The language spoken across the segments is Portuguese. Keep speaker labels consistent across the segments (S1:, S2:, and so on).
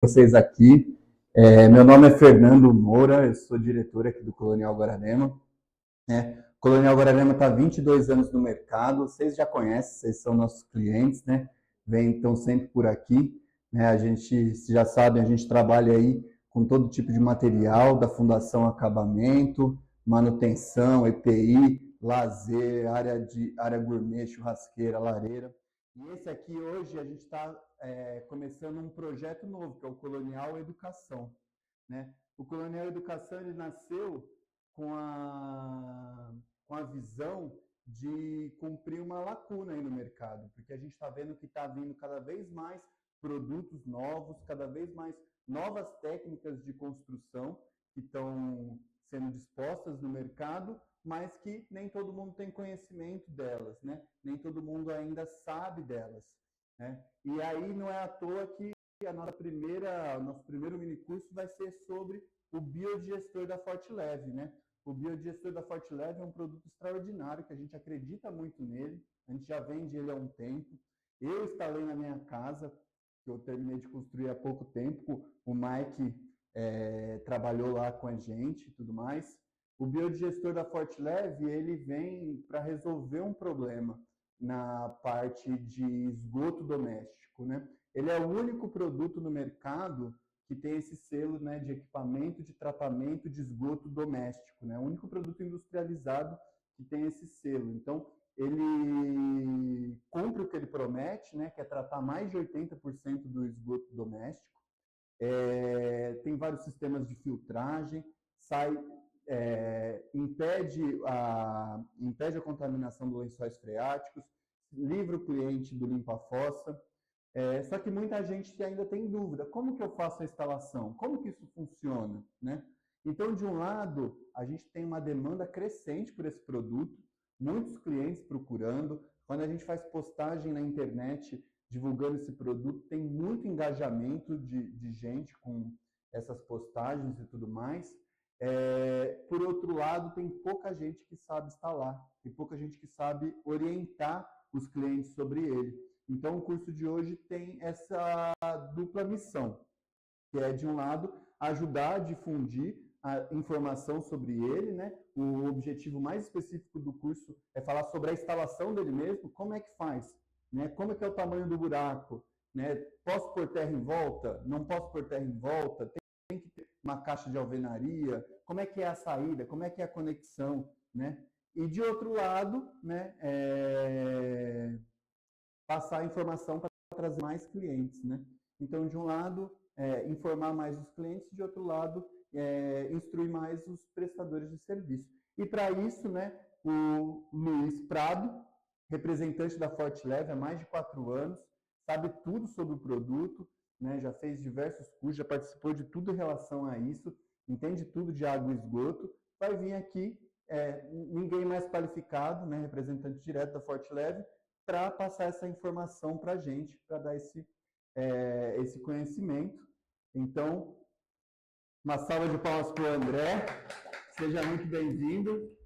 S1: Vocês aqui. Meu nome é Fernando Moura, eu sou diretor aqui do Colonial Guararema. O Colonial Guararema está há 22 anos no mercado, vocês já conhecem, vocês são nossos clientes, né? Estão sempre por aqui. Né? A gente, já sabem, a gente trabalha aí com todo tipo de material, da fundação acabamento, manutenção, EPI, lazer, área gourmet, churrasqueira, lareira. E esse aqui hoje a gente está começando um projeto novo, que é o Colonial Educação. Né? O Colonial Educação ele nasceu com a visão de cumprir uma lacuna aí no mercado, porque a gente está vendo que está vindo cada vez mais produtos novos, cada vez mais novas técnicas de construção que estão sendo dispostas no mercado, mas que nem todo mundo tem conhecimento delas, né? Nem todo mundo ainda sabe delas. Né? E aí não é à toa que o nosso primeiro minicurso vai ser sobre o biodigestor da Fortileve, né? O biodigestor da Fortileve é um produto extraordinário, que a gente acredita muito nele, a gente já vende ele há um tempo. Eu instalei na minha casa, que eu terminei de construir há pouco tempo, o Mike trabalhou lá com a gente e tudo mais. O biodigestor da Fortileve, ele vem para resolver um problema na parte de esgoto doméstico, né? Ele é o único produto no mercado que tem esse selo, né, de equipamento de tratamento de esgoto doméstico, né? O único produto industrializado que tem esse selo. Então, ele cumpre o que ele promete, né, que é tratar mais de 80% do esgoto doméstico. Tem vários sistemas de filtragem, impede a contaminação dos lençóis freáticos, livra o cliente do limpa-fossa. Só que muita gente ainda tem dúvida, como que eu faço a instalação? Como que isso funciona? Né? Então, de um lado, a gente tem uma demanda crescente por esse produto, muitos clientes procurando. Quando a gente faz postagem na internet divulgando esse produto, tem muito engajamento de gente com essas postagens e tudo mais. Por outro lado, tem pouca gente que sabe instalar, tem pouca gente que sabe orientar os clientes sobre ele. Então, o curso de hoje tem essa dupla missão, que é, de um lado, ajudar a difundir a informação sobre ele, né? O objetivo mais específico do curso é falar sobre a instalação dele mesmo, como é que faz, né? Como é que é o tamanho do buraco, né? Posso pôr terra em volta? Não posso pôr terra em volta? Tem que ter uma caixa de alvenaria? Como é que é a saída? Como é que é a conexão, né? E, de outro lado, né, passar a informação para trazer mais clientes, né? Então, de um lado, informar mais os clientes, de outro lado, instruir mais os prestadores de serviço. E para isso, né, o Luiz Prado, representante da Fortileve há mais de 4 anos, sabe tudo sobre o produto, né, já fez diversos cursos, já participou de tudo em relação a isso, entende tudo de água e esgoto, vai vir aqui, ninguém mais qualificado, né, representante direto da Fortileve, para passar essa informação para a gente, para dar esse conhecimento. Então, uma salva de palmas para o André. Seja muito bem-vindo.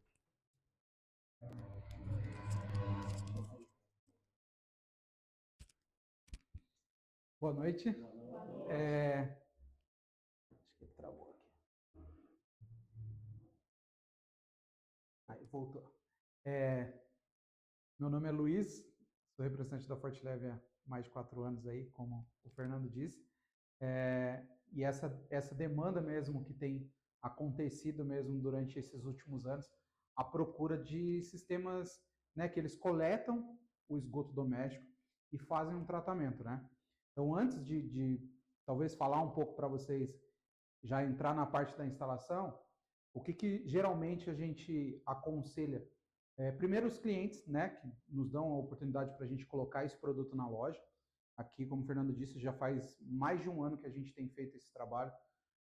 S2: Boa noite. Acho que travou aqui. Aí, voltou. Meu nome é Luiz, sou representante da Fortileve há mais de 4 anos aí, como o Fernando disse. E essa demanda mesmo que tem acontecido mesmo durante esses últimos anos, a procura de sistemas, né, que eles coletam o esgoto doméstico e fazem um tratamento, né? Então, antes de talvez falar um pouco para vocês, já entrar na parte da instalação, o que geralmente a gente aconselha? Primeiro, os clientes, né, que nos dão a oportunidade para a gente colocar esse produto na loja. Aqui, como o Fernando disse, já faz mais de um ano que a gente tem feito esse trabalho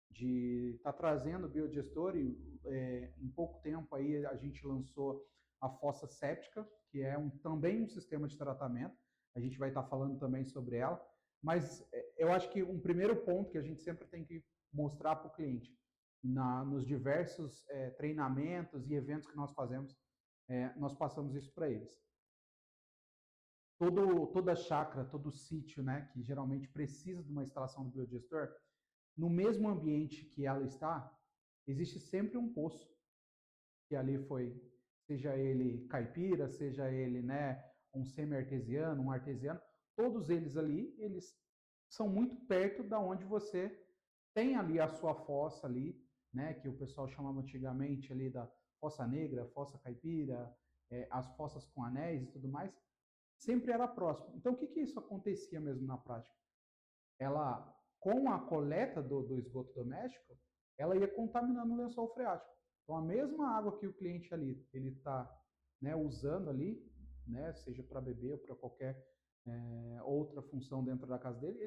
S2: de estar trazendo o biodigestor e em pouco tempo aí a gente lançou a fossa séptica, que é também um sistema de tratamento. A gente vai estar falando também sobre ela. Mas eu acho que um primeiro ponto que a gente sempre tem que mostrar para o cliente, nos diversos treinamentos e eventos que nós fazemos, nós passamos isso para eles. toda chácara, todo sítio, né, que geralmente precisa de uma instalação do biodigestor, no mesmo ambiente que ela está, existe sempre um poço que ali foi, seja ele caipira, seja ele, né, um semi-artesiano, um artesiano, todos eles ali, eles são muito perto da onde você tem ali a sua fossa ali, né, que o pessoal chamava antigamente ali da fossa negra, fossa caipira, as fossas com anéis e tudo mais, sempre era próximo. Então, o que isso acontecia mesmo na prática? Ela, com a coleta do esgoto doméstico, ela ia contaminando o lençol freático. Então, a mesma água que o cliente ali ele está, né, usando ali, né, seja para beber ou para qualquer outra função dentro da casa dele,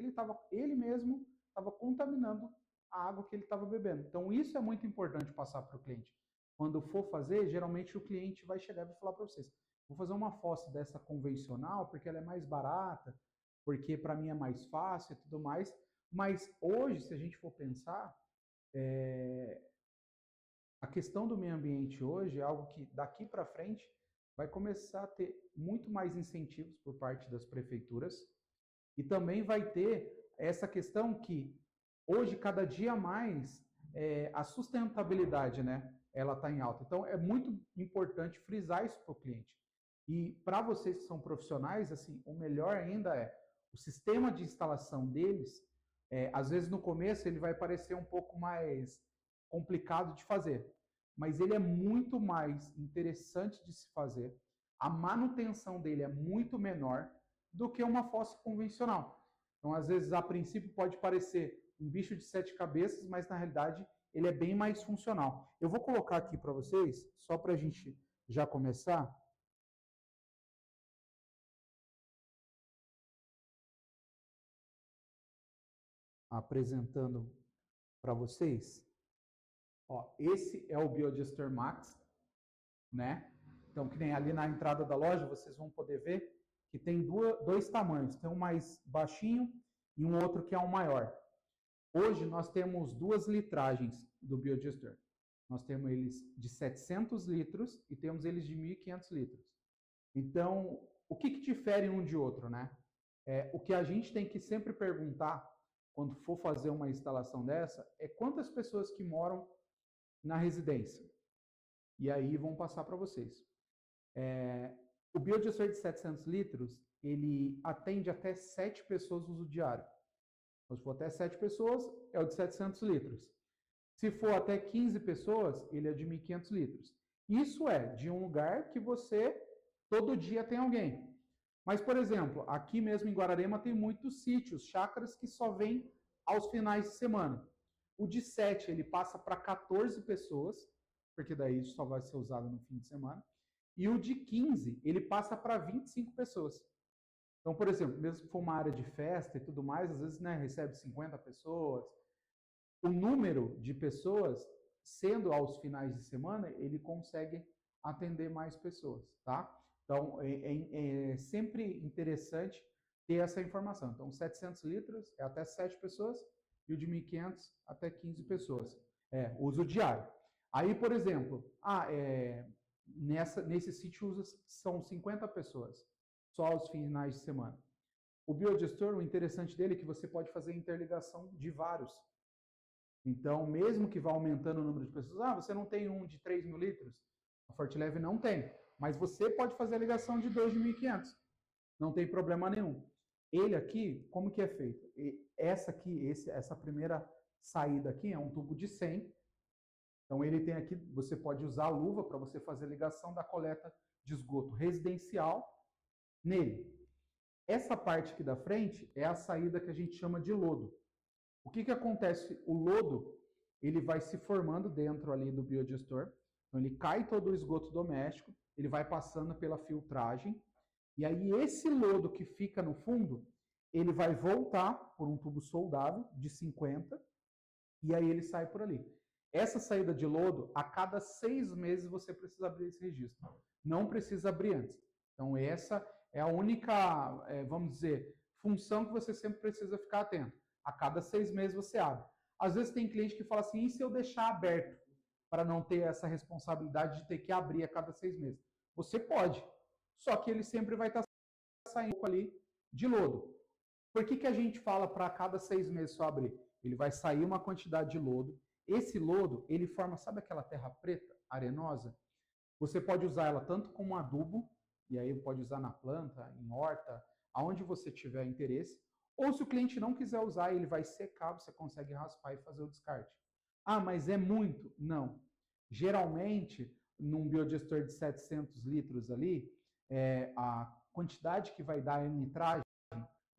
S2: ele mesmo estava contaminando a água que ele estava bebendo. Então, isso é muito importante passar para o cliente. Quando for fazer, geralmente o cliente vai chegar e vai falar para vocês: vou fazer uma fossa dessa convencional porque ela é mais barata, porque para mim é mais fácil e tudo mais. Mas hoje, se a gente for pensar, a questão do meio ambiente hoje é algo que daqui para frente vai começar a ter muito mais incentivos por parte das prefeituras e também vai ter essa questão que hoje cada dia mais a sustentabilidade, né, ela está em alta. Então é muito importante frisar isso para o cliente. E para vocês que são profissionais, assim, o melhor ainda é o sistema de instalação deles. Às vezes no começo ele vai parecer um pouco mais complicado de fazer, mas ele é muito mais interessante de se fazer. A manutenção dele é muito menor do que uma fossa convencional. Então, às vezes, a princípio pode parecer um bicho de 7 cabeças, mas na realidade ele é bem mais funcional. Eu vou colocar aqui para vocês, só para a gente já começar. Apresentando para vocês. Ó, esse é o Biodigestor Max, né? Então, que nem ali na entrada da loja, vocês vão poder ver que tem dois tamanhos. Tem um mais baixinho e um outro que é um maior. Hoje nós temos duas litragens do Biodigestor. Nós temos eles de 700 litros e temos eles de 1.500 litros. Então, o que difere um de outro, né? O que a gente tem que sempre perguntar quando for fazer uma instalação dessa é quantas pessoas que moram na residência. E aí vão passar para vocês. O Biodigestor de 700 litros, ele atende até 7 pessoas uso diário. Então, se for até 7 pessoas, é o de 700 litros. Se for até 15 pessoas, ele é de 1.500 litros. Isso é de um lugar que você, todo dia tem alguém. Mas, por exemplo, aqui mesmo em Guararema tem muitos sítios, chácaras que só vêm aos finais de semana. O de 7, ele passa para 14 pessoas, porque daí só vai ser usado no fim de semana. E o de 15, ele passa para 25 pessoas. Então, por exemplo, mesmo que for uma área de festa e tudo mais, às vezes, né, recebe 50 pessoas. O número de pessoas, sendo aos finais de semana, ele consegue atender mais pessoas, tá? Então, é sempre interessante ter essa informação. Então, 700 litros é até 7 pessoas e o de 1.500 até 15 pessoas. Uso diário. Aí, por exemplo, nesse sítio são 50 pessoas, só aos finais de semana. O Biodigestor, o interessante dele é que você pode fazer interligação de vários. Então, mesmo que vá aumentando o número de pessoas, você não tem um de 3.000 litros? A Fortileve não tem. Mas você pode fazer a ligação de 2 de 1.500. Não tem problema nenhum. Ele aqui, como que é feito? Essa primeira saída aqui é um tubo de 100. Então, ele tem aqui, você pode usar a luva para você fazer a ligação da coleta de esgoto residencial nele. Essa parte aqui da frente é a saída que a gente chama de lodo. O que acontece? O lodo, ele vai se formando dentro ali do Biodigestor. Então, ele cai todo o esgoto doméstico, ele vai passando pela filtragem, e aí esse lodo que fica no fundo, ele vai voltar por um tubo soldável de 50, e aí ele sai por ali. Essa saída de lodo, a cada 6 meses você precisa abrir esse registro. Não precisa abrir antes. Então, essa é a única, vamos dizer, função que você sempre precisa ficar atento. A cada 6 meses você abre. Às vezes tem cliente que fala assim, e se eu deixar aberto para não ter essa responsabilidade de ter que abrir a cada 6 meses? Você pode, só que ele sempre vai estar sair um pouco ali de lodo. Por que a gente fala para cada 6 meses só abrir? Ele vai sair uma quantidade de lodo. Esse lodo, ele forma, sabe aquela terra preta, arenosa? Você pode usar ela tanto como adubo, e aí pode usar na planta, em horta, aonde você tiver interesse. Ou se o cliente não quiser usar, ele vai secar, você consegue raspar e fazer o descarte. Ah, mas é muito? Não. Geralmente, num biodigestor de 700 litros ali, a quantidade que vai dar em nitragem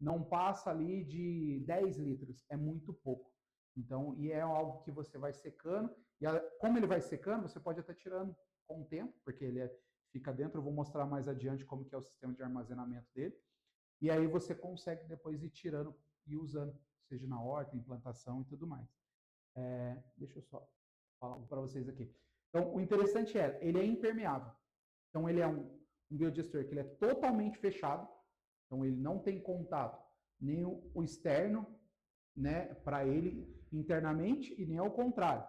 S2: não passa ali de 10 litros, é muito pouco. Então, e é algo que você vai secando, e como ele vai secando, você pode até tirando com o tempo, porque ele fica dentro, eu vou mostrar mais adiante como que é o sistema de armazenamento dele, e aí você consegue depois ir tirando e usando, seja na horta, em plantação e tudo mais. Deixa eu só falar para vocês aqui. Então, o interessante ele é impermeável. Então, ele é um biodigestor que ele é totalmente fechado, então ele não tem contato nem o externo, né, para ele internamente e nem ao contrário.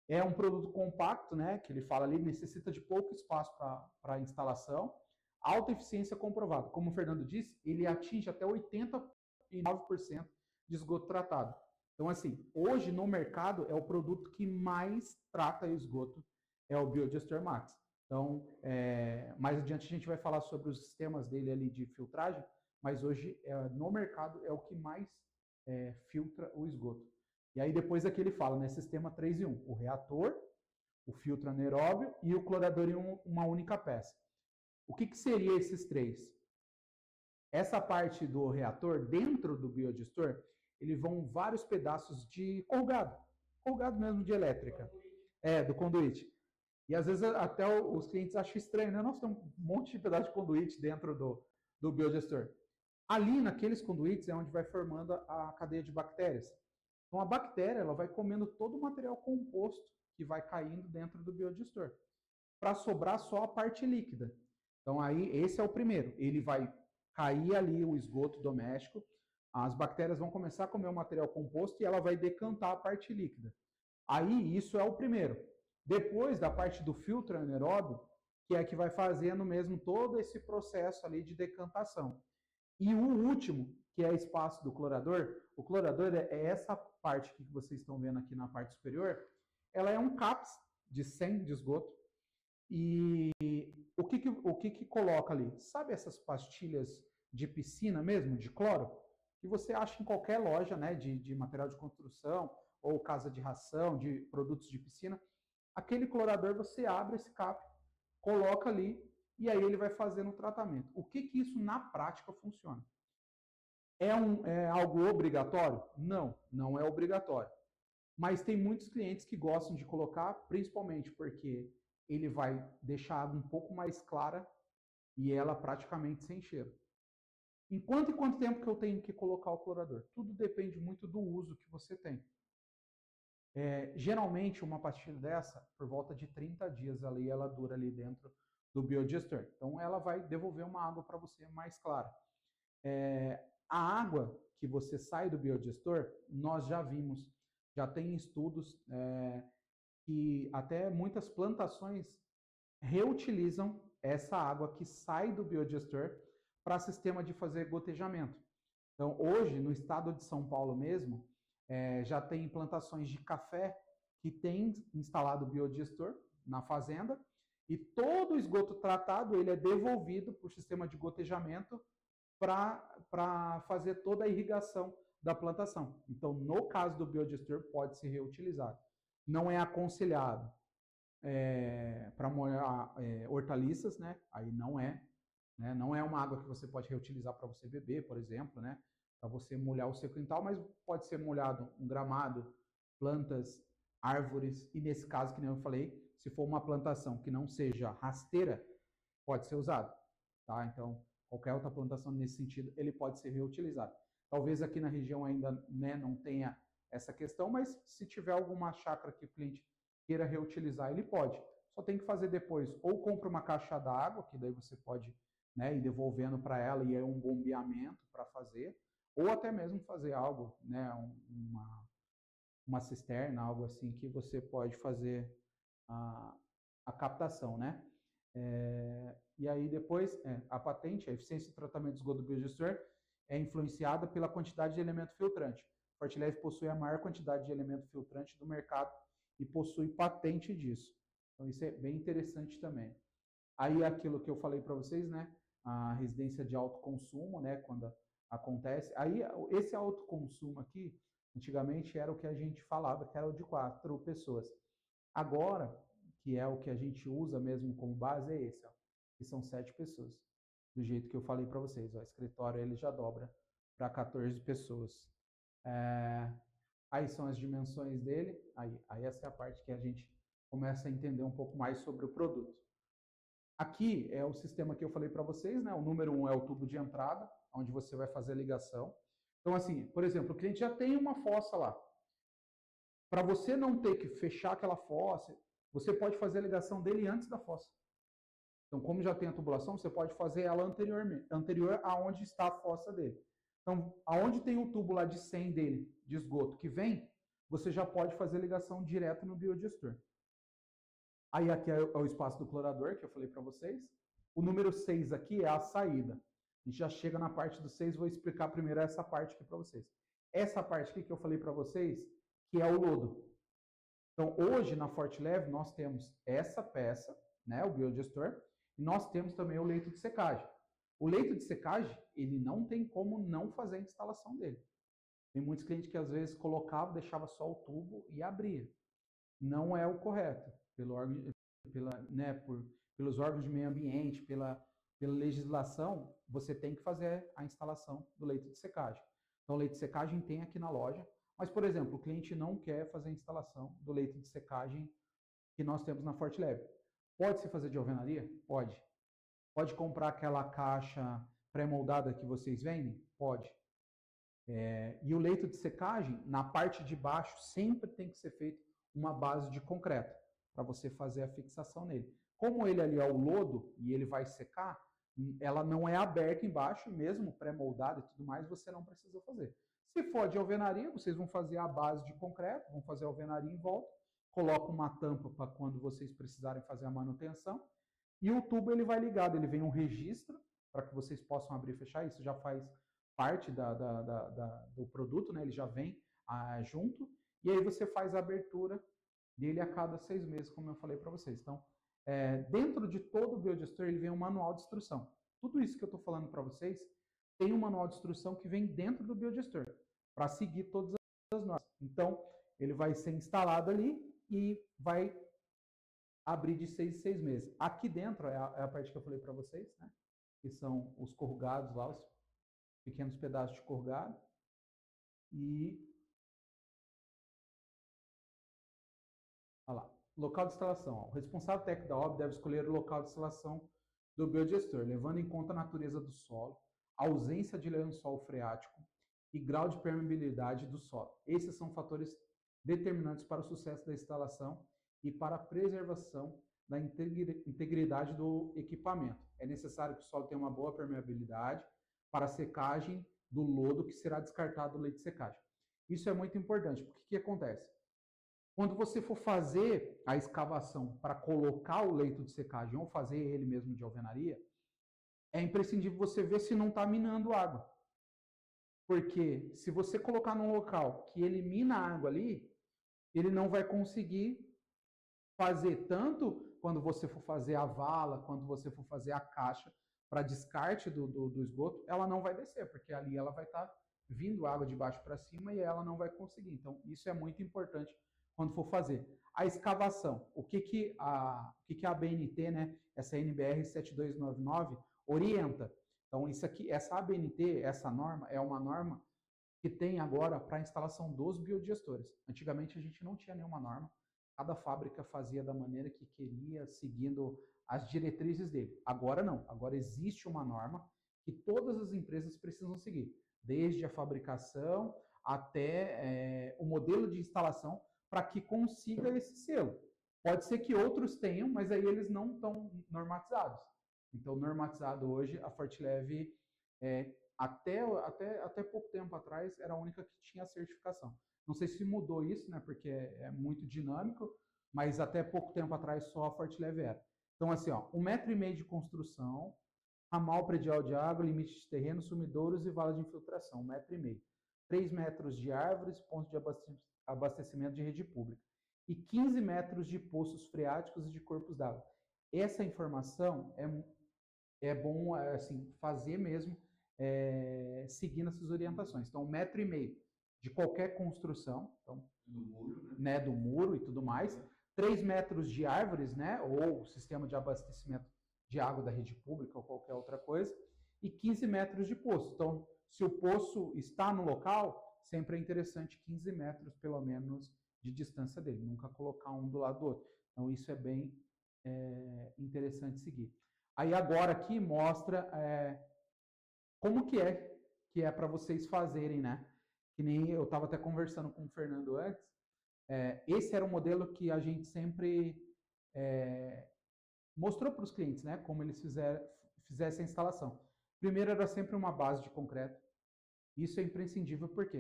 S2: É um produto compacto, né, que ele fala ali, necessita de pouco espaço para instalação, alta eficiência comprovada. Como o Fernando disse, ele atinge até 89% de esgoto tratado. Então, assim, hoje no mercado é o produto que mais trata o esgoto, é o Biodigestor Max. Então, mais adiante a gente vai falar sobre os sistemas dele ali de filtragem, mas hoje no mercado é o que mais filtra o esgoto. E aí depois aqui ele fala, né, sistema 3 em 1, o reator, o filtro anaeróbio e o clorador em uma única peça. O que seria esses três? Essa parte do reator, dentro do biodigestor, ele vão vários pedaços de corrugado mesmo de elétrica, do conduíte. E às vezes até os clientes acham estranho, né? Nossa, tem um monte de pedaço de conduíte dentro do biodigestor. Ali, naqueles conduítes, é onde vai formando a cadeia de bactérias. Então, a bactéria ela vai comendo todo o material composto que vai caindo dentro do biodigestor, para sobrar só a parte líquida. Então, aí, esse é o primeiro. Ele vai cair ali o esgoto doméstico, as bactérias vão começar a comer o material composto e ela vai decantar a parte líquida. Aí, isso é o primeiro. Depois da parte do filtro anaeróbio, que é que vai fazendo mesmo todo esse processo ali de decantação. E o último, que é espaço do clorador, o clorador é essa parte que vocês estão vendo aqui na parte superior, ela é um CAPS de 100 de esgoto. E o que coloca ali? Sabe essas pastilhas de piscina mesmo, de cloro? Que você acha em qualquer loja, né, de material de construção, ou casa de ração, de produtos de piscina. Aquele clorador, você abre esse cap, coloca ali, e aí ele vai fazendo o tratamento. O que isso na prática funciona? É algo obrigatório? Não, não é obrigatório. Mas tem muitos clientes que gostam de colocar, principalmente porque ele vai deixar a água um pouco mais clara e ela praticamente sem cheiro. Em quanto tempo que eu tenho que colocar o clorador? Tudo depende muito do uso que você tem. Geralmente, uma pastilha dessa, por volta de 30 dias ali, ela dura ali dentro do biodigestor. Então, ela vai devolver uma água para você mais clara. A água que você sai do biodigestor, nós já vimos, já tem estudos que até muitas plantações reutilizam essa água que sai do biodigestor para sistema de fazer gotejamento. Então, hoje, no estado de São Paulo mesmo, já tem plantações de café que tem instalado biodigestor na fazenda e todo o esgoto tratado ele é devolvido para o sistema de gotejamento para fazer toda a irrigação da plantação. Então, no caso do biodigestor, pode ser reutilizado. Não é aconselhado para molhar hortaliças, né? Aí não é. Né? Não é uma água que você pode reutilizar para você beber, por exemplo, né? Para você molhar o seu quintal, mas pode ser molhado um gramado, plantas, árvores, e nesse caso, que nem eu falei, se for uma plantação que não seja rasteira, pode ser usado. Tá? Então, qualquer outra plantação nesse sentido, ele pode ser reutilizado. Talvez aqui na região ainda né, não tenha essa questão, mas se tiver alguma chácara que o cliente queira reutilizar, ele pode. Só tem que fazer depois, ou compra uma caixa d'água, que daí você pode né, ir devolvendo para ela e é um bombeamento para fazer, ou até mesmo fazer algo, né, uma cisterna, algo assim que você pode fazer a captação, né? E aí depois, a patente, a eficiência de tratamento de esgoto do biodigestor é influenciada pela quantidade de elemento filtrante. A Fortileve possui a maior quantidade de elemento filtrante do mercado e possui patente disso. Então isso é bem interessante também. Aí aquilo que eu falei para vocês, né? A residência de alto consumo, né? Quando acontece. Aí esse alto consumo aqui, antigamente era o que a gente falava, que era o de 4 pessoas. Agora, que é o que a gente usa mesmo como base, é esse, ó, que são 7 pessoas. Do jeito que eu falei para vocês, ó, o escritório ele já dobra para 14 pessoas. Aí são as dimensões dele, aí essa é a parte que a gente começa a entender um pouco mais sobre o produto. Aqui é o sistema que eu falei para vocês, né? O número 1 é o tubo de entrada, onde você vai fazer a ligação. Então, assim, por exemplo, o cliente já tem uma fossa lá. Para você não ter que fechar aquela fossa, você pode fazer a ligação dele antes da fossa. Então, como já tem a tubulação, você pode fazer ela anterior aonde está a fossa dele. Então, aonde tem o tubo lá de 100 dele, de esgoto, que vem, você já pode fazer a ligação direto no biodigestor. Aí aqui é o espaço do clorador, que eu falei para vocês. O número 6 aqui é a saída. A gente já chega na parte do 6, vou explicar primeiro essa parte aqui para vocês. Essa parte aqui que eu falei para vocês, que é o lodo. Então, hoje na Fortileve nós temos essa peça, né, o biodigestor, e nós temos também o leito de secagem. O leito de secagem, ele não tem como não fazer a instalação dele. Tem muitos clientes que às vezes colocavam, deixava só o tubo e abria. Não é o correto, pelos órgãos de meio ambiente, pela legislação, você tem que fazer a instalação do leito de secagem. Então, o leito de secagem tem aqui na loja, mas, por exemplo, o cliente não quer fazer a instalação do leito de secagem que nós temos na Fortileve. Pode-se fazer de alvenaria? Pode. Pode comprar aquela caixa pré-moldada que vocês vendem? Pode. E o leito de secagem, na parte de baixo, sempre tem que ser feito uma base de concreto, para você fazer a fixação nele. Como ele ali é o lodo e ele vai secar, ela não é aberta embaixo, mesmo pré-moldada e tudo mais, você não precisa fazer. Se for de alvenaria, vocês vão fazer a base de concreto, vão fazer a alvenaria em volta, colocam uma tampa para quando vocês precisarem fazer a manutenção, e o tubo ele vai ligado, ele vem um registro para que vocês possam abrir e fechar, isso já faz parte do produto, né? Ele já vem junto, e aí você faz a abertura dele a cada 6 meses, como eu falei para vocês. Então, dentro de todo o biodigestor, ele vem um manual de instrução. Tudo isso que eu estou falando para vocês, tem um manual de instrução que vem dentro do biodigestor, para seguir todas as normas. Então, ele vai ser instalado ali e vai abrir de 6 em 6 meses. Aqui dentro é a parte que eu falei para vocês, né? Que são os corrugados lá, os pequenos pedaços de corrugado. E olha lá, local de instalação. Ó. O responsável técnico da obra deve escolher o local de instalação do biodigestor, levando em conta a natureza do solo, a ausência de lençol freático e grau de permeabilidade do solo. Esses são fatores determinantes para o sucesso da instalação e para a preservação da integridade do equipamento. É necessário que o solo tenha uma boa permeabilidade para a secagem do lodo que será descartado do leito de secagem. Isso é muito importante, porque o que acontece? Quando você for fazer a escavação para colocar o leito de secagem ou fazer ele mesmo de alvenaria, é imprescindível você ver se não está minando água. Porque se você colocar num local que ele mina a água ali, ele não vai conseguir fazer tanto quando você for fazer a vala, quando você for fazer a caixa para descarte do esgoto, ela não vai descer, porque ali ela vai estar vindo água de baixo para cima e ela não vai conseguir. Então, isso é muito importante quando for fazer. A escavação, o que a BNT, né, essa NBR 7299, orienta? Então, isso aqui, essa ABNT, essa norma, é uma norma que tem agora para a instalação dos biodigestores. Antigamente a gente não tinha nenhuma norma, cada fábrica fazia da maneira que queria, seguindo as diretrizes dele. Agora não, agora existe uma norma que todas as empresas precisam seguir, desde a fabricação até o modelo de instalação, para que consiga esse selo. Pode ser que outros tenham, mas aí eles não estão normatizados. Então, normatizado hoje, a Fortileve, até pouco tempo atrás, era a única que tinha a certificação. Não sei se mudou isso, né, porque é muito dinâmico, mas até pouco tempo atrás só a Fortileve era. Então, assim, ó, 1,5 m de construção, ramal predial de água, limite de terreno, sumidouros e vala de infiltração, 1,5 m. 3 metros de árvores, pontos de abastecimento de rede pública. E 15 metros de poços freáticos e de corpos d'água. Essa informação é bom assim, fazer mesmo, seguindo essas orientações. Então, 1,5 m de qualquer construção, então,
S1: Do muro,
S2: né, do muro e tudo mais. 3 metros de árvores, né, ou sistema de abastecimento de água da rede pública ou qualquer outra coisa, e 15 metros de poço. Então, se o poço está no local, sempre é interessante 15 metros, pelo menos, de distância dele, nunca colocar um do lado do outro. Então, isso é bem interessante seguir. Aí, agora aqui, mostra como que é para vocês fazerem, né? Que nem eu estava até conversando com o Fernando antes, esse era um modelo que a gente sempre mostrou para os clientes, né? Como eles fizessem a instalação. Primeiro era sempre uma base de concreto. Isso é imprescindível, porque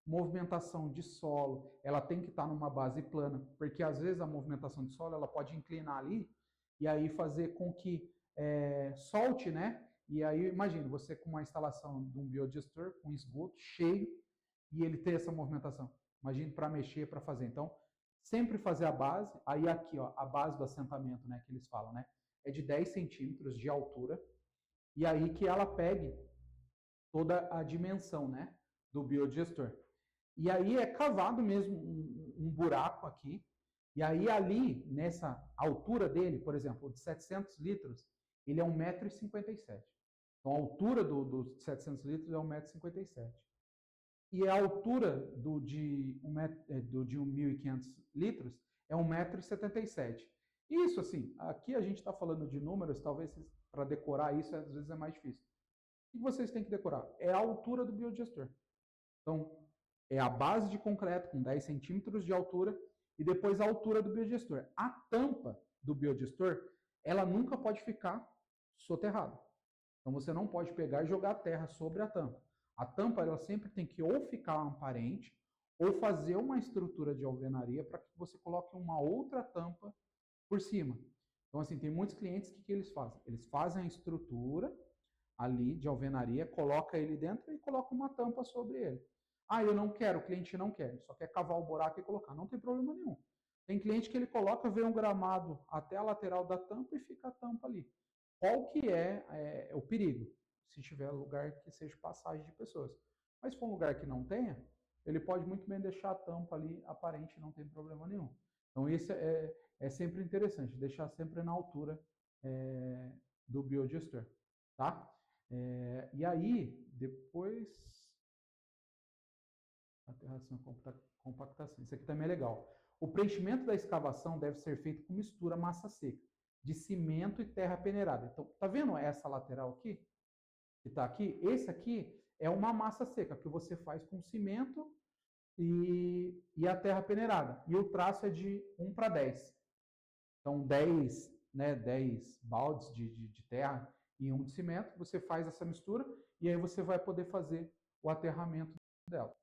S2: movimentação de solo, ela tem que estar numa base plana, porque às vezes a movimentação de solo ela pode inclinar ali e aí fazer com que solte, né? E aí, imagina, você com uma instalação de um biodigestor com esgoto cheio e ele ter essa movimentação. Imagine para mexer, para fazer. Então, sempre fazer a base. Aí aqui, ó, a base do assentamento, né, que eles falam, né, é de 10 centímetros de altura. E aí que ela pegue toda a dimensão, né, do biodigestor. E aí é cavado mesmo um buraco aqui. E aí ali, nessa altura dele, por exemplo, de 700 litros, ele é 1,57 m. Então, a altura dos 700 litros é 1,57 m. E a altura do de 1.500 litros é 1,77 m. Isso, assim, aqui a gente está falando de números, talvez para decorar isso às vezes é mais difícil. O que vocês têm que decorar? É a altura do biodigestor. Então, é a base de concreto com 10 centímetros de altura e depois a altura do biodigestor. A tampa do biodigestor, ela nunca pode ficar soterrada. Então, você não pode pegar e jogar terra sobre a tampa. A tampa, ela sempre tem que ou ficar aparente ou fazer uma estrutura de alvenaria para que você coloque uma outra tampa por cima. Então, assim, tem muitos clientes que eles fazem? Eles fazem a estrutura ali de alvenaria, coloca ele dentro e coloca uma tampa sobre ele. Ah, eu não quero, o cliente não quer, só quer cavar o buraco e colocar. Não tem problema nenhum. Tem cliente que ele coloca, vê um gramado até a lateral da tampa e fica a tampa ali. Qual que é o perigo? Se tiver lugar que seja passagem de pessoas. Mas se for um lugar que não tenha, ele pode muito bem deixar a tampa ali aparente, não tem problema nenhum. Então isso é sempre interessante, deixar sempre na altura do biodigestor, tá? E aí, depois, aterração, compactação, isso aqui também é legal. O preenchimento da escavação deve ser feito com mistura massa seca, de cimento e terra peneirada. Então, tá vendo essa lateral aqui? Que está aqui? Esse aqui é uma massa seca que você faz com cimento e a terra peneirada. E o traço é de 1:10. Então, 10 baldes de terra e 1 de cimento, você faz essa mistura e aí você vai poder fazer o aterramento dela.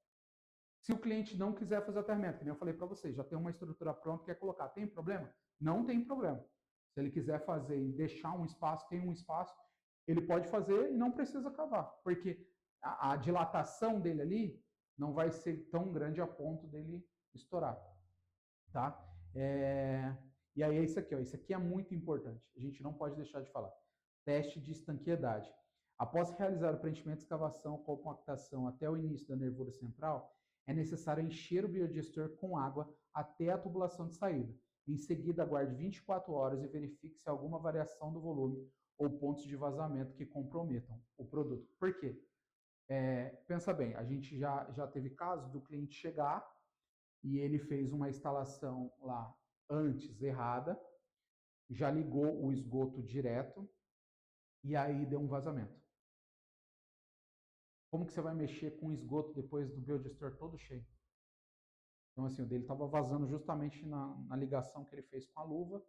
S2: Se o cliente não quiser fazer aterramento, como eu falei para vocês, já tem uma estrutura pronta, quer colocar, tem problema? Não tem problema. Se ele quiser fazer e deixar um espaço, tem um espaço, ele pode fazer e não precisa cavar, porque a dilatação dele ali não vai ser tão grande a ponto dele estourar, tá? E aí é isso aqui, ó. Isso aqui é muito importante, a gente não pode deixar de falar. Teste de estanqueidade. Após realizar o preenchimento, escavação, compactação até o início da nervura central, é necessário encher o biodigestor com água até a tubulação de saída. Em seguida, aguarde 24 horas e verifique se há alguma variação do volume ou pontos de vazamento que comprometam o produto. Por quê? Pensa bem, a gente já teve casos do cliente chegar e ele fez uma instalação lá antes errada, já ligou o esgoto direto e aí deu um vazamento. Como que você vai mexer com o esgoto depois do biodigestor todo cheio? Então, assim, o dele estava vazando justamente na ligação que ele fez com a luva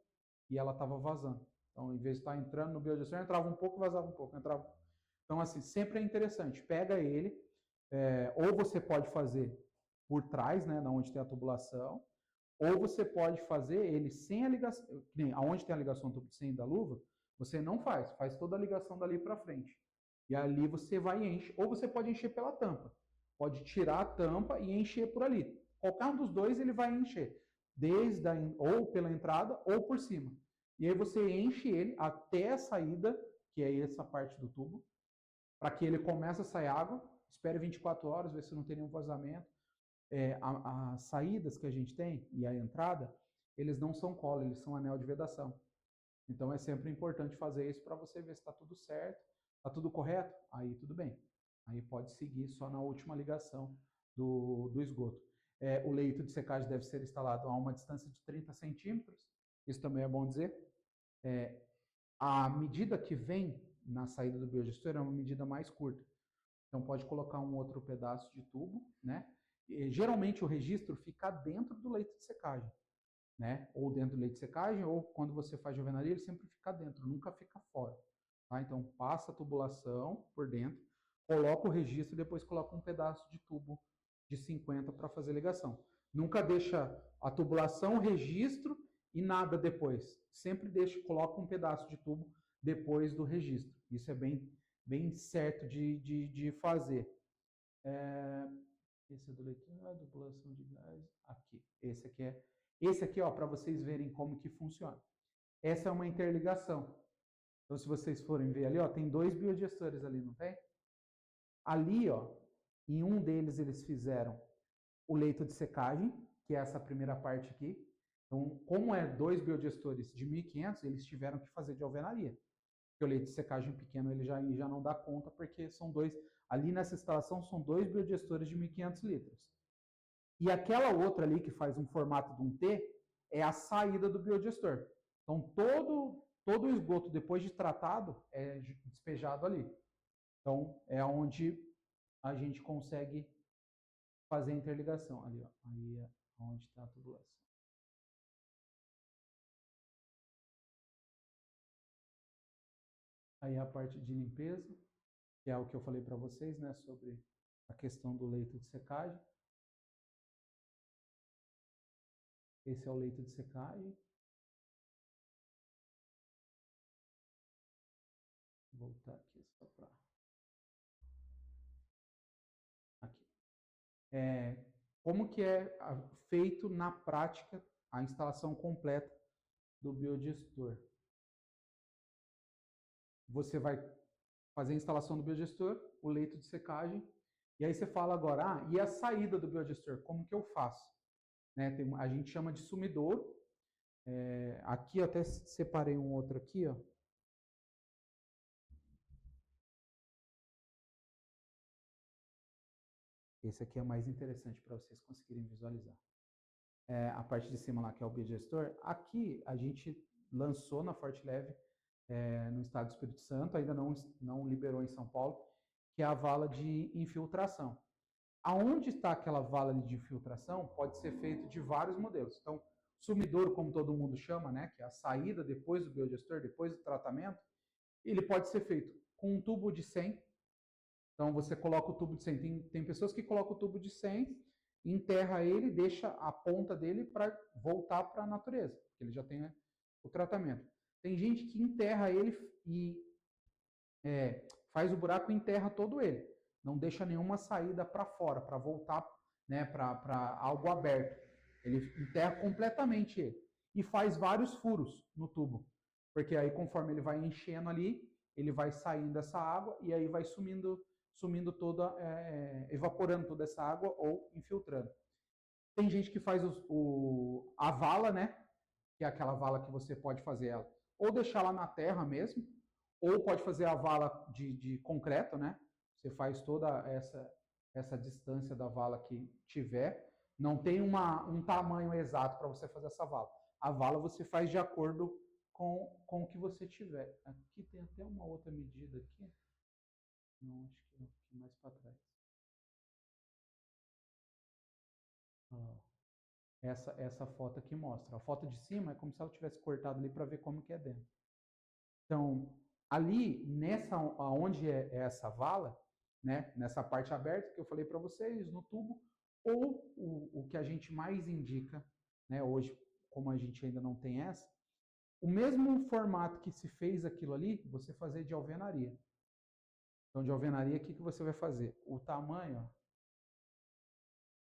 S2: e ela estava vazando. Então, em vez de estar entrando no biodigestor, entrava um pouco, vazava um pouco. Entrava. Então, assim, sempre é interessante. Pega ele, ou você pode fazer por trás, né, onde tem a tubulação, Ou você pode fazer ele sem a ligação, aonde tem a ligação do tubo de 100 da luva, você não faz toda a ligação dali para frente. E ali você vai e enche, ou você pode encher pela tampa. Pode tirar a tampa e encher por ali. Qualquer um dos dois ele vai encher, ou pela entrada ou por cima. E aí você enche ele até a saída, que é essa parte do tubo, para que ele comece a sair água, espere 24 horas, ver se não tem nenhum vazamento. As saídas que a gente tem e a entrada, eles não são cola, eles são anel de vedação. Então é sempre importante fazer isso para você ver se está tudo certo, está tudo correto, aí tudo bem. Aí pode seguir só na última ligação do esgoto. O leito de secagem deve ser instalado a uma distância de 30 centímetros, isso também é bom dizer. A medida que vem na saída do biodigestor é uma medida mais curta. Então pode colocar um outro pedaço de tubo, né? E, geralmente o registro fica dentro do leito de secagem, né? Ou dentro do leito de secagem, ou quando você faz de alvenaria, ele sempre fica dentro, nunca fica fora. Tá? Então passa a tubulação por dentro, coloca o registro e depois coloca um pedaço de tubo de 50 para fazer ligação. Nunca deixa a tubulação, o registro e nada depois. Sempre coloca um pedaço de tubo depois do registro. Isso é bem certo de fazer. Esse é do leitinho, a tubulação de gás. Aqui. Esse aqui, ó, para vocês verem como que funciona. Essa é uma interligação. Então, se vocês forem ver ali, ó, tem 2 biodigestores ali, não tem? Ali, ó, em um deles eles fizeram o leito de secagem, que é essa primeira parte aqui. Então, como é 2 biodigestores de 1.500, eles tiveram que fazer de alvenaria. Porque o leito de secagem pequeno ele já não dá conta, porque são 2. Ali nessa instalação são 2 biodigestores de 1.500 litros. E aquela outra ali, que faz um formato de um T, é a saída do biodigestor. Então, todo o esgoto, depois de tratado, é despejado ali. Então, é onde a gente consegue fazer a interligação. Ali, ó. Aí é onde está a tubulação. Aí a parte de limpeza, que é o que eu falei para vocês, né, sobre a questão do leito de secagem. Esse é o leito de secagem. Vou voltar aqui só para... Aqui. Como que é feito na prática a instalação completa do biodigestor? Você vai fazer a instalação do biodigestor, o leito de secagem, e aí você fala agora, e a saída do biodigestor, como que eu faço? Né, a gente chama de sumidouro. Aqui eu até separei um outro aqui, ó. Esse aqui é mais interessante para vocês conseguirem visualizar. A parte de cima lá, que é o biodigestor, aqui a gente lançou na Fortleve, no estado do Espírito Santo, ainda não liberou em São Paulo, que é a vala de infiltração. Aonde está aquela vala de infiltração pode ser feito de vários modelos. Então, sumidouro, como todo mundo chama, né, que é a saída depois do biodigestor, depois do tratamento, ele pode ser feito com um tubo de 100. Então, você coloca o tubo de 100. Tem pessoas que colocam o tubo de 100, enterra ele, deixa a ponta dele para voltar para a natureza, porque ele já tem o tratamento. Tem gente que enterra ele e faz o buraco e enterra todo ele. Não deixa nenhuma saída para fora, para voltar, né, para algo aberto. Ele enterra completamente ele. E faz vários furos no tubo. Porque aí, conforme ele vai enchendo ali, ele vai saindo essa água e aí vai sumindo toda, evaporando toda essa água ou infiltrando. Tem gente que faz a vala, né? Que é aquela vala que você pode fazer ela, ou deixar lá na terra mesmo, ou pode fazer a vala de concreto, né? Você faz toda essa distância da vala que tiver. Não tem um tamanho exato para você fazer essa vala. A vala você faz de acordo com o que você tiver. Aqui tem até uma outra medida aqui. Não, acho que aqui mais para trás. Essa foto aqui mostra. A foto de cima é como se ela tivesse cortado ali para ver como que é dentro. Então, ali, onde é essa vala, né, nessa parte aberta que eu falei para vocês, no tubo, ou o que a gente mais indica né? Hoje, como a gente ainda não tem essa, o mesmo formato que se fez aquilo ali, você fazer de alvenaria. Então, de alvenaria, o que você vai fazer? O tamanho,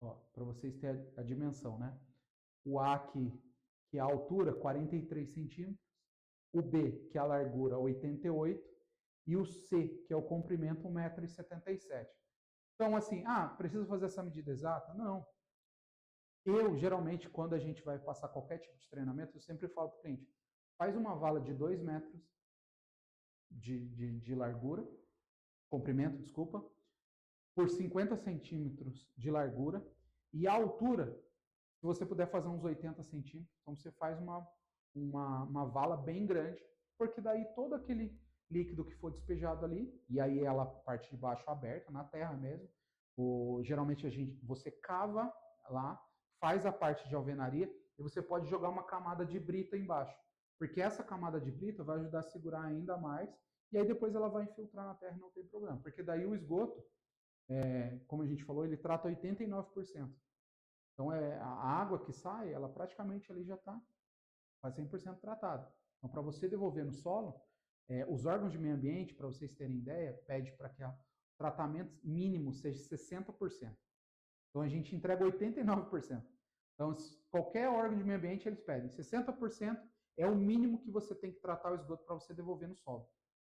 S2: ó, para vocês terem a dimensão, né? O A aqui, que é a altura, 43 centímetros. O B, que é a largura, 88. E o C, que é o comprimento, 1,77 m. Então, assim, precisa fazer essa medida exata? Não. Eu, geralmente, quando a gente vai passar qualquer tipo de treinamento, eu sempre falo para o cliente, faz uma vala de 2 metros de largura, comprimento, desculpa, por 50 centímetros de largura, e a altura, se você puder fazer uns 80 centímetros, então você faz uma vala bem grande, porque daí todo aquele líquido que for despejado ali, e aí ela, a parte de baixo aberta, na terra mesmo, geralmente você cava lá, faz a parte de alvenaria, e você pode jogar uma camada de brita embaixo, porque essa camada de brita vai ajudar a segurar ainda mais, e aí depois ela vai infiltrar na terra e não tem problema, porque daí o esgoto, como a gente falou, ele trata 89%. Então, a água que sai, ela praticamente ali já está quase 100% tratada. Então, para você devolver no solo, os órgãos de meio ambiente, para vocês terem ideia, pede para que o tratamento mínimo seja 60%. Então, a gente entrega 89%. Então, qualquer órgão de meio ambiente, eles pedem 60% é o mínimo que você tem que tratar o esgoto para você devolver no solo.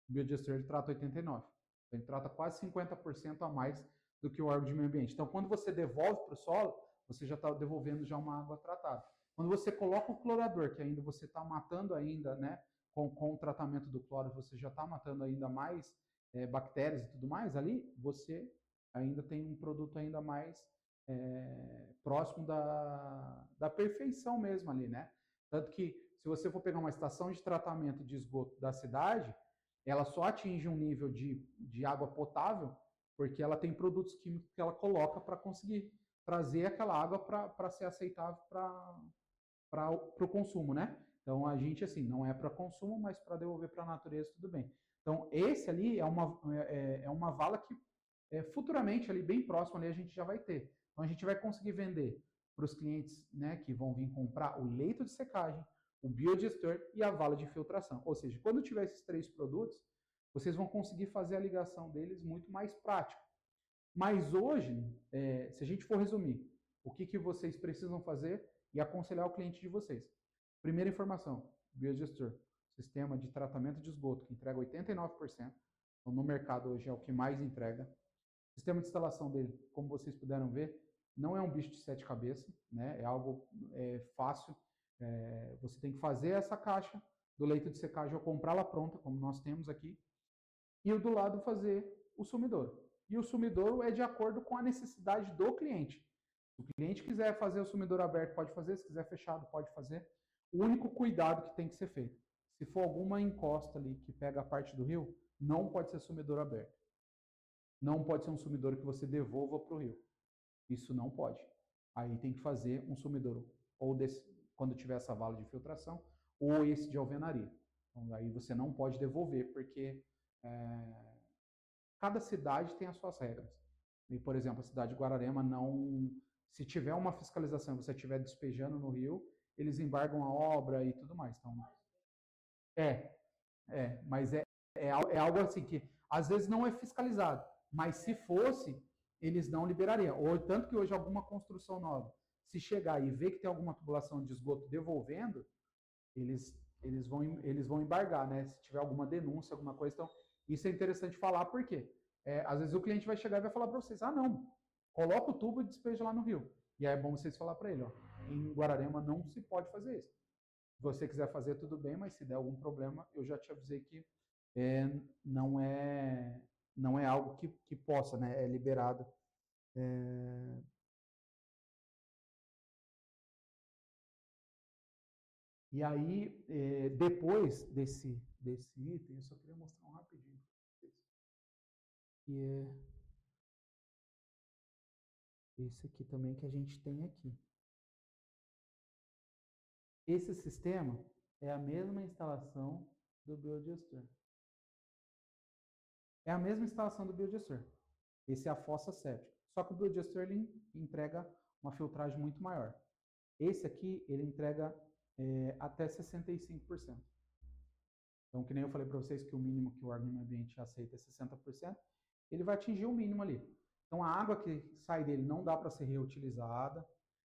S2: O biodigestor, ele trata 89%. Então, ele trata quase 50% a mais do que o órgão de meio ambiente. Então, quando você devolve para o solo, você já está devolvendo já uma água tratada. Quando você coloca o clorador, que ainda você está matando ainda, né, com o tratamento do cloro, você já está matando ainda mais bactérias e tudo mais, ali você ainda tem um produto ainda mais próximo da perfeição mesmo ali, né? Tanto que se você for pegar uma estação de tratamento de esgoto da cidade, ela só atinge um nível de água potável porque ela tem produtos químicos que ela coloca para conseguir trazer aquela água para ser aceitável para o consumo, né? Então, a gente, assim, não é para consumo, mas para devolver para a natureza, tudo bem. Então, esse ali é uma vala que futuramente, ali bem próximo, ali a gente já vai ter. Então, a gente vai conseguir vender para os clientes, né, que vão vir comprar o leito de secagem, o biodigestor e a vala de filtração. Ou seja, quando tiver esses 3 produtos, vocês vão conseguir fazer a ligação deles muito mais prática. Mas hoje, se a gente for resumir, o que vocês precisam fazer e aconselhar o cliente de vocês. Primeira informação, biodigestor, sistema de tratamento de esgoto que entrega 89%, então no mercado hoje é o que mais entrega. O sistema de instalação dele, como vocês puderam ver, não é um bicho de 7 cabeças, né? É algo fácil. Você tem que fazer essa caixa do leito de secagem ou comprá-la pronta, como nós temos aqui, e o do lado fazer o sumidouro. E o sumidouro é de acordo com a necessidade do cliente. Se o cliente quiser fazer o sumidouro aberto, pode fazer. Se quiser fechado, pode fazer. O único cuidado que tem que ser feito, se for alguma encosta ali que pega a parte do rio, não pode ser sumidouro aberto. Não pode ser um sumidouro que você devolva para o rio. Isso não pode. Aí tem que fazer um sumidouro ou quando tiver essa vala de filtração, ou esse de alvenaria. Então, aí você não pode devolver, porque cada cidade tem as suas regras. E, por exemplo, a cidade de Guararema não... Se tiver uma fiscalização, você estiver despejando no rio, eles embargam a obra e tudo mais. Então, mas é algo assim que às vezes não é fiscalizado, mas se fosse, eles não liberariam. Ou tanto que hoje alguma construção nova, se chegar e ver que tem alguma tubulação de esgoto devolvendo, eles vão embargar, né? Se tiver alguma denúncia, alguma coisa. Então, isso é interessante falar, porque às vezes o cliente vai chegar e vai falar para vocês, não, coloca o tubo e despeja lá no rio. E aí é bom vocês falar para ele, em Guararema não se pode fazer isso. Se você quiser fazer, tudo bem, mas se der algum problema, eu já te avisei que não é algo que possa, né? É liberado. E aí, depois desse item, eu só queria mostrar um rapidinho para vocês. Que é esse aqui também que a gente tem aqui. Esse sistema é a mesma instalação do biodigestor. É a mesma instalação do biodigestor. Esse é a fossa séptica. Só que o biodigestor ele entrega uma filtragem muito maior. Esse aqui, ele entrega até 65%. Então, que nem eu falei para vocês que o mínimo que o órgão de meio ambiente aceita é 60%, ele vai atingir o mínimo ali. Então, a água que sai dele não dá para ser reutilizada,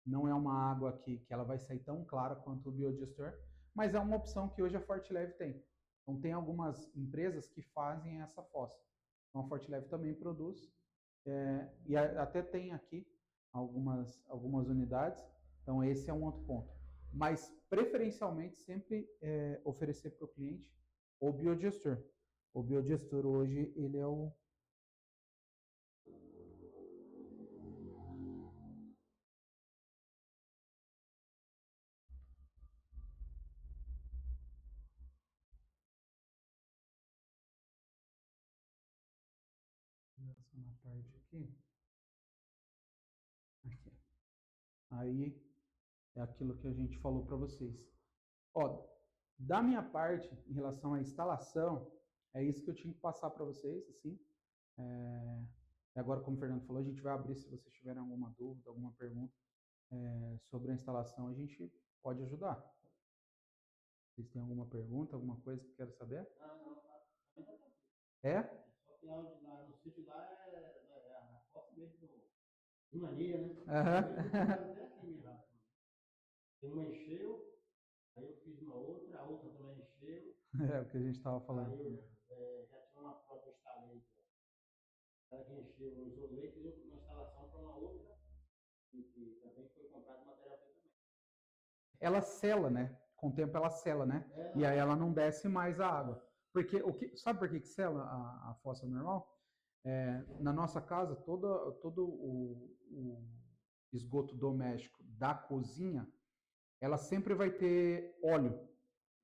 S2: não é uma água que ela vai sair tão clara quanto o biodigestor, mas é uma opção que hoje a Fortileve tem. Então, tem algumas empresas que fazem essa fossa. Então, a Fortileve também produz, e até tem aqui algumas unidades. Então, esse é um outro ponto. Mas, preferencialmente, sempre oferecer para o cliente o biodigestor. O biodigestor hoje, ele é o... na parte aqui. Aqui. Aí, é aquilo que a gente falou para vocês. Ó, da minha parte, em relação à instalação, é isso que eu tinha que passar para vocês, assim. Agora, como o Fernando falou, a gente vai abrir se vocês tiverem alguma dúvida, alguma pergunta sobre a instalação, a gente pode ajudar. Vocês têm alguma pergunta, alguma coisa que querem saber?
S3: Não,
S2: É?
S3: Só que lá no sítio lá a foto mesmo de maneira, né?
S2: Aham.
S3: Tem uma encheu, aí eu fiz uma outra, a outra também encheu.
S2: É o que a gente estava falando.
S3: Aí eu já tinha uma foto, eu instalei. Ela que encheu, eu isolei, fiz uma instalação para uma outra, e também foi comprado material-primo também.
S2: Ela sela, né? Com o tempo ela sela, né? E aí ela não desce mais a água. Porque sabe por que sela a fossa normal? Na nossa casa, todo o esgoto doméstico da cozinha, ela sempre vai ter óleo.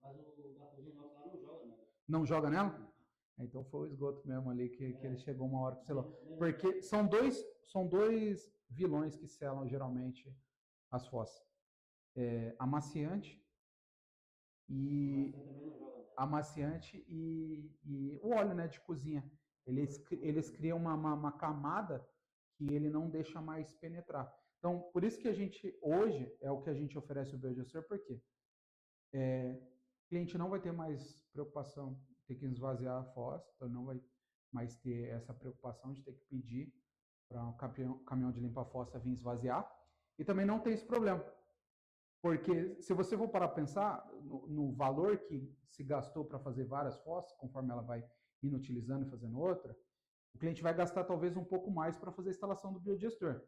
S3: Mas o da cozinha nossa lá não joga, né?
S2: Não joga nela? Então foi o esgoto mesmo ali que ele chegou uma hora que selou. Porque são dois vilões que selam geralmente as fossas. Amaciante e o óleo, né, de cozinha. Eles criam uma camada que ele não deixa mais penetrar. Então, por isso que a gente, hoje, é o que a gente oferece o biodigestor, por quê? O cliente não vai ter mais preocupação de ter que esvaziar a fossa, então não vai mais ter essa preocupação de ter que pedir para um caminhão de limpa-fossa vir esvaziar, e também não tem esse problema. Porque se você for parar para pensar no valor que se gastou para fazer várias fossas, conforme ela vai inutilizando e fazendo outra, o cliente vai gastar talvez um pouco mais para fazer a instalação do biodigestor.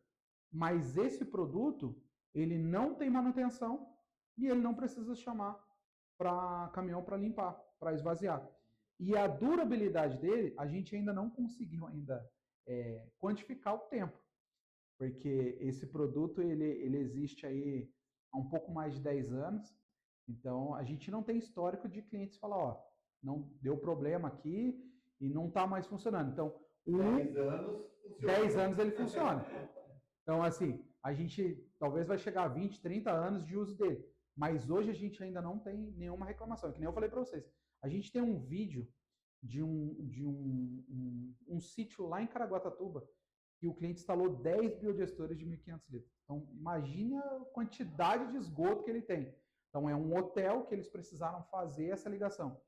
S2: Mas esse produto, ele não tem manutenção e ele não precisa chamar para caminhão para limpar, para esvaziar. E a durabilidade dele, a gente ainda não conseguiu quantificar o tempo, porque esse produto ele existe aí há um pouco mais de 10 anos, então a gente não tem histórico de clientes falar, ó, não deu problema aqui e não está mais funcionando. Então, 10 anos ele funciona. Então, assim, a gente talvez vai chegar a 20, 30 anos de uso dele, mas hoje a gente ainda não tem nenhuma reclamação. Que nem eu falei para vocês, a gente tem um vídeo de um sítio lá em Caraguatatuba que o cliente instalou 10 biodigestores de 1.500 litros. Então, imagine a quantidade de esgoto que ele tem. Então, é um hotel que eles precisaram fazer essa ligação.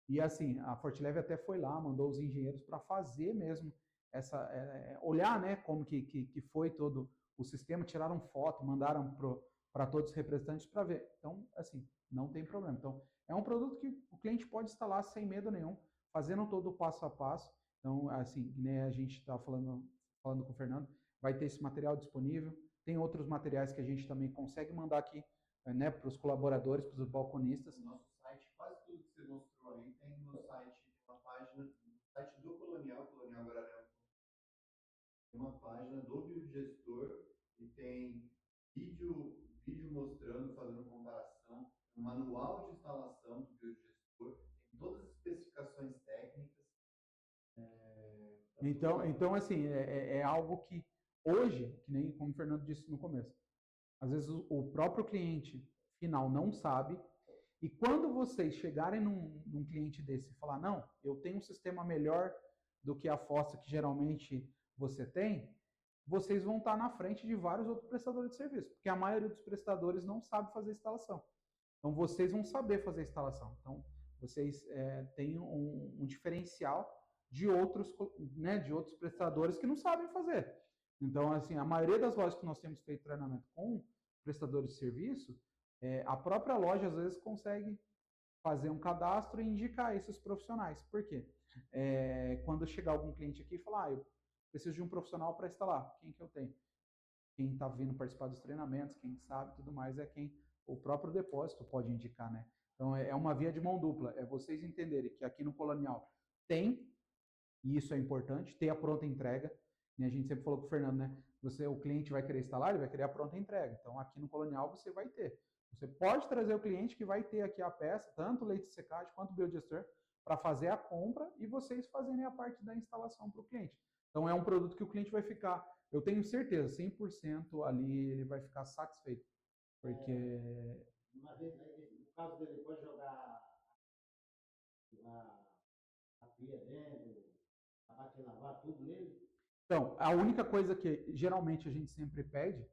S2: E assim, a Fortileve até foi lá, mandou os engenheiros para fazer mesmo olhar, né, como que foi todo o sistema, tiraram foto, mandaram para todos os representantes para ver. Então, assim, não tem problema. Então, é um produto que o cliente pode instalar sem medo nenhum, fazendo todo o passo a passo. Então, assim, né, a gente está falando com o Fernando, vai ter esse material disponível. Tem outros materiais que a gente também consegue mandar aqui, né, para os colaboradores, para os balconistas.
S1: Nosso site, quase tudo que você mostrou aí, tem no site, uma página, no site do Colonial Guararema. Tem uma página do biodigestor e tem vídeo mostrando, fazendo comparação, um manual de instalação do biodigestor, tem todas as especificações técnicas.
S2: Então assim, é algo que hoje, que nem como o Fernando disse no começo, às vezes o próprio cliente final não sabe, e quando vocês chegarem num cliente desse e falar, não, eu tenho um sistema melhor do que a fossa que geralmente você tem, vocês vão estar na frente de vários outros prestadores de serviço, porque a maioria dos prestadores não sabe fazer instalação. Então, vocês vão saber fazer a instalação. Então, vocês têm um diferencial de outros, né, de outros prestadores que não sabem fazer. Então, assim, a maioria das lojas que nós temos feito treinamento com prestadores de serviço, a própria loja, às vezes, consegue fazer um cadastro e indicar esses profissionais. Por quê? Quando chegar algum cliente aqui e falar, eu preciso de um profissional para instalar, quem que eu tenho? Quem está vindo participar dos treinamentos, quem sabe tudo mais, é quem o próprio depósito pode indicar, né? Então, é uma via de mão dupla. É vocês entenderem que aqui no Colonial tem, e isso é importante, ter a pronta entrega. E a gente sempre falou com o Fernando, né? O cliente vai querer instalar, ele vai querer a pronta entrega. Então, aqui no Colonial você vai ter. Você pode trazer o cliente que vai ter aqui a peça, tanto leite de secagem quanto o biodigestor, para fazer a compra e vocês fazerem a parte da instalação para o cliente. Então, é um produto que o cliente vai ficar, eu tenho certeza, 100% ali ele vai ficar satisfeito. Porque...
S3: Mas no caso dele, pode jogar a pia dentro, a máquina de lavar, tudo nele?
S2: Então, a única coisa que geralmente a gente sempre pede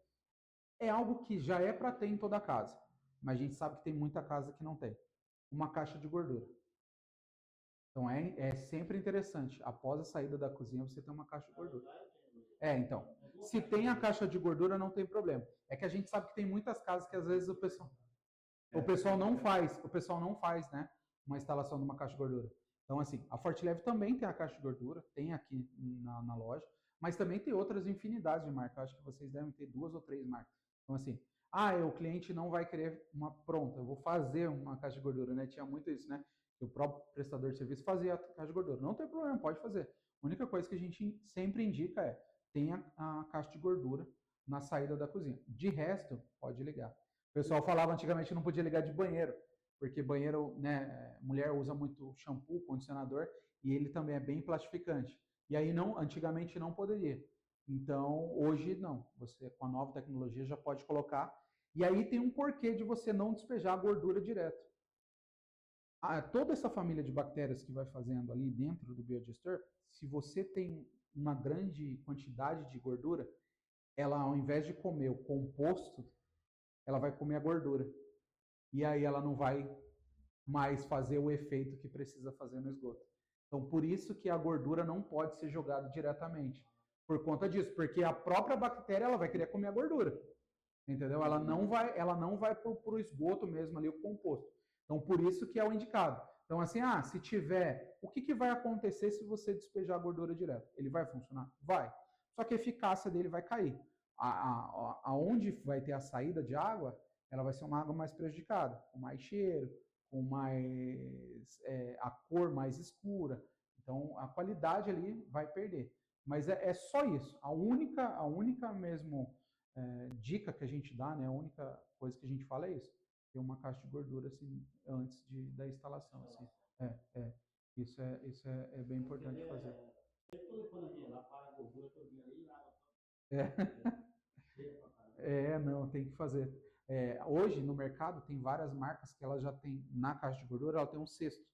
S2: é algo que já é para ter em toda casa, mas a gente sabe que tem muita casa que não tem. Uma caixa de gordura. Então, é sempre interessante, após a saída da cozinha, você ter uma caixa de gordura. Então, se tem a caixa de gordura, não tem problema. É que a gente sabe que tem muitas casas que às vezes o pessoal não faz, né, uma instalação de uma caixa de gordura. Então, assim, a Fortileve também tem a caixa de gordura, tem aqui na loja, mas também tem outras infinidades de marcas. Acho que vocês devem ter 2 ou 3 marcas. Então, assim, o cliente não vai querer uma pronta, eu vou fazer uma caixa de gordura, né? Tinha muito isso, né? O próprio prestador de serviço fazia a caixa de gordura. Não tem problema, pode fazer. A única coisa que a gente sempre indica tenha a caixa de gordura na saída da cozinha. De resto, pode ligar. O pessoal falava antigamente que não podia ligar de banheiro, porque banheiro, né, mulher usa muito shampoo, condicionador, e ele também é bem plastificante. E aí antigamente não poderia. Então, hoje não. Você, com a nova tecnologia, já pode colocar. E aí tem um porquê de você não despejar a gordura direto. Toda essa família de bactérias que vai fazendo ali dentro do biodigestor, se você tem uma grande quantidade de gordura, ela, ao invés de comer o composto, ela vai comer a gordura. E aí ela não vai mais fazer o efeito que precisa fazer no esgoto. Então, por isso que a gordura não pode ser jogada diretamente. Por conta disso, porque a própria bactéria ela vai querer comer a gordura. Entendeu? Ela não vai para o esgoto mesmo ali, o composto. Então, por isso que é o indicado. Então, assim, se tiver, o que vai acontecer se você despejar a gordura direto? Ele vai funcionar? Vai. Só que a eficácia dele vai cair. Aonde vai ter a saída de água, ela vai ser uma água mais prejudicada, com mais cheiro, com mais a cor mais escura. Então, a qualidade ali vai perder. Mas é só isso. A única mesmo dica que a gente dá, né? A única coisa que a gente fala é isso. Ter uma caixa de gordura assim, antes da instalação. Assim. Isso é bem importante fazer. Não, tem que fazer. Hoje, no mercado, tem várias marcas que ela já tem, na caixa de gordura, ela tem um cesto.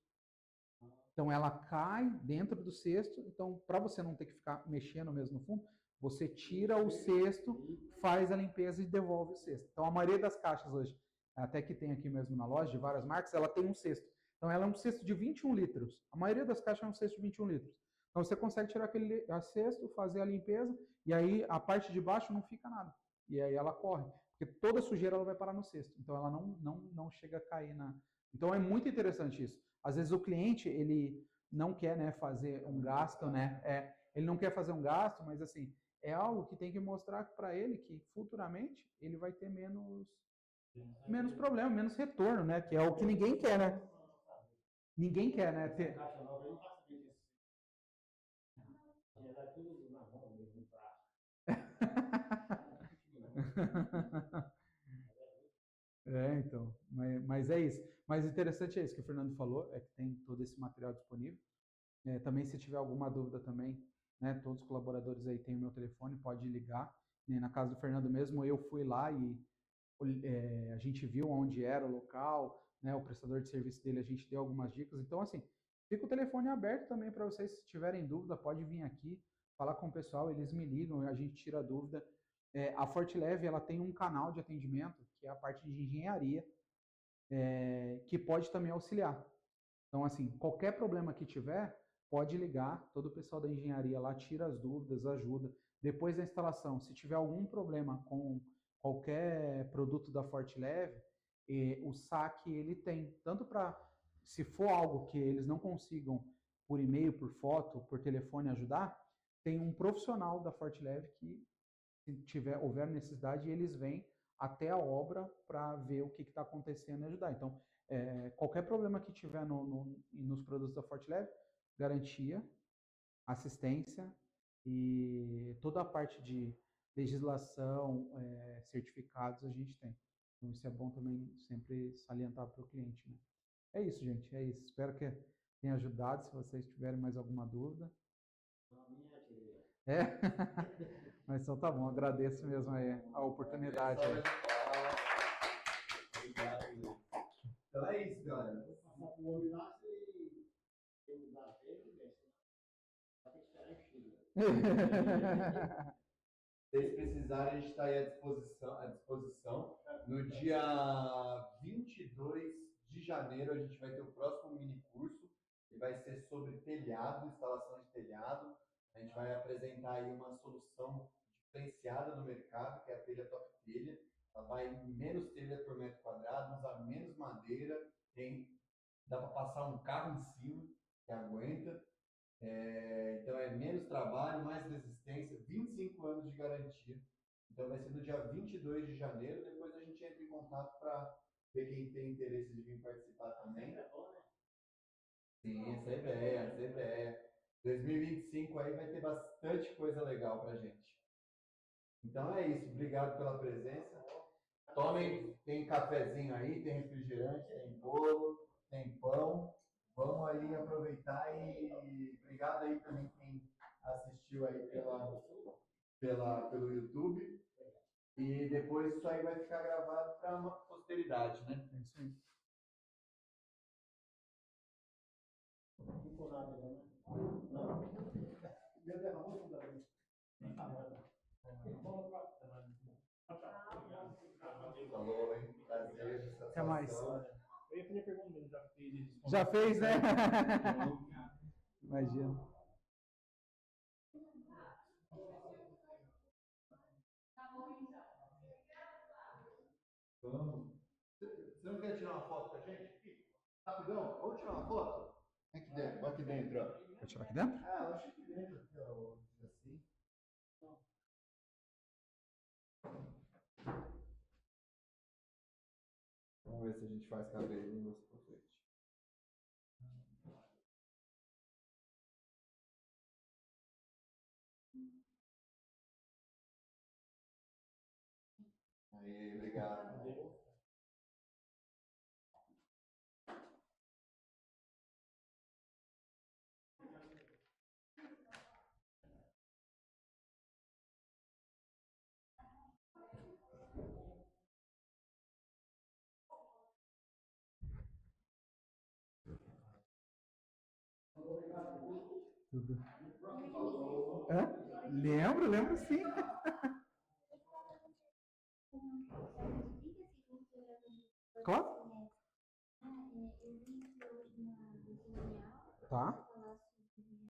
S2: Então, ela cai dentro do cesto. Então, para você não ter que ficar mexendo mesmo no fundo, você tira o cesto, faz a limpeza e devolve o cesto. Então, a maioria das caixas hoje, até que tem aqui mesmo na loja, de várias marcas, ela tem um cesto. Então, ela é um cesto de 21 litros. A maioria das caixas é um cesto de 21 litros. Então, você consegue tirar aquele cesto, fazer a limpeza, e aí a parte de baixo não fica nada. E aí ela corre. Porque toda sujeira ela vai parar no cesto. Então, ela não chega a cair na... Então, é muito interessante isso. Às vezes, o cliente, ele não quer, né, fazer um gasto, né? Ele não quer fazer um gasto, mas, assim, é algo que tem que mostrar para ele que, futuramente, ele vai ter menos problema, menos retorno, né? Que é o que ninguém quer, né? Ninguém quer, né? Ter... Então, mas é isso. Mas interessante é isso que o Fernando falou, é que tem todo esse material disponível. Também, se tiver alguma dúvida também, né, todos os colaboradores aí têm o meu telefone, pode ligar. Na casa do Fernando mesmo, eu fui lá e a gente viu onde era o local, né, o prestador de serviço dele, a gente deu algumas dicas. Então, assim, fica o telefone aberto também para vocês, se tiverem dúvida, pode vir aqui, falar com o pessoal, eles me ligam, a gente tira a dúvida. A Fortilev, ela tem um canal de atendimento, que é a parte de engenharia, que pode também auxiliar. Então, assim, qualquer problema que tiver, pode ligar, todo o pessoal da engenharia lá tira as dúvidas, ajuda. Depois da instalação, se tiver algum problema com qualquer produto da Fortilev, o saque ele tem, tanto para, se for algo que eles não consigam por e-mail, por foto, por telefone ajudar, tem um profissional da Fortilev que, se houver necessidade, eles vêm até a obra para ver o que está acontecendo e ajudar. Então, qualquer problema que tiver nos produtos da Fortilev, garantia, assistência e toda a parte de legislação, certificados a gente tem. Então, isso é bom também sempre salientar para o cliente, né? É isso, gente, é isso. Espero que tenha ajudado. Se vocês tiverem mais alguma dúvida. É? Mas então tá bom, agradeço mesmo aí a oportunidade.
S1: Então é isso, galera. Se vocês precisarem, a gente está aí à disposição. No dia 22 de janeiro, a gente vai ter o próximo mini curso, que vai ser sobre telhado, instalação de telhado. A gente vai apresentar aí uma solução diferenciada no mercado, que é a telha Top Telha. Ela vai menos telha por metro quadrado, usa menos madeira, dá para passar um carro em cima, que aguenta. Então é menos trabalho, mais resistência, 25 anos de garantia. Então vai ser no dia 22 de janeiro, depois a gente entra em contato para ver quem tem interesse de vir participar também. Sim, essa é a ideia, essa é a ideia. 2025 aí vai ter bastante coisa legal pra gente. Então é isso, obrigado pela presença. Tomem, tem cafezinho aí, tem refrigerante, tem bolo, tem pão. Vamos aí aproveitar e obrigado aí também quem assistiu aí pelo YouTube. E depois isso aí vai ficar gravado para uma posteridade, né?
S2: É isso aí.
S1: Falou, hein? Prazer,
S2: Até mais.
S3: Eu ia fazer pergunta, mas já fez.
S2: Já fez, né? Imagina.
S1: Vamos. Você não quer tirar uma foto com a gente? Rapidão, vamos tirar uma foto? Aqui dentro, aqui dentro, ó.
S2: Vou tirar aqui dentro?
S1: Eu acho que dentro, aqui, ó, assim. Vamos ver se a gente faz cabelinho mais pra frente. Aí, obrigado.
S2: Tudo. Lembro sim. Claro. Tá.